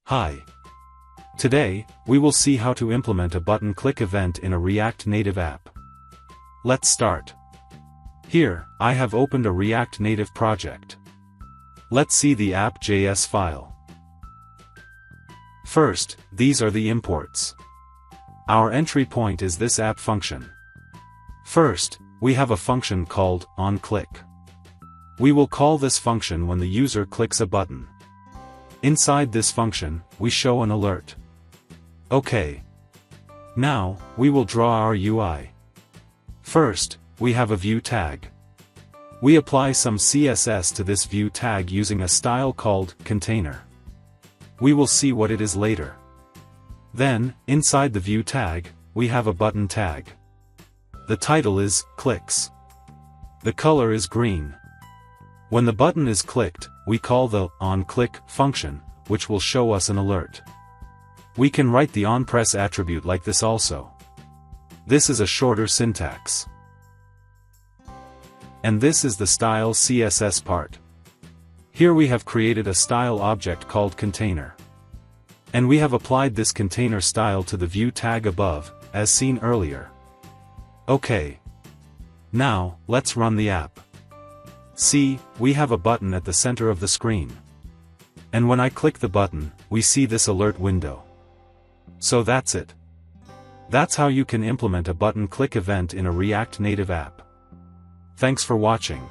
Hi. Today, we will see how to implement a button click event in a React Native app. Let's start. Here, I have opened a React Native project. Let's see the app.js file. First, these are the imports. Our entry point is this app function. First, we have a function called onClick. We will call this function when the user clicks a button. Inside this function, we show an alert. OK. Now, we will draw our UI. First, we have a view tag. We apply some CSS to this view tag using a style called container. We will see what it is later. Then, inside the view tag, we have a button tag. The title is clicks. The color is green. When the button is clicked, we call the onClick function, which will show us an alert. We can write the onPress attribute like this also. This is a shorter syntax. And this is the style CSS part. Here we have created a style object called container. And we have applied this container style to the view tag above, as seen earlier. OK. Now, let's run the app. See, we have a button at the center of the screen. And when I click the button, we see this alert window. So that's it. That's how you can implement a button click event in a React Native app. Thanks for watching.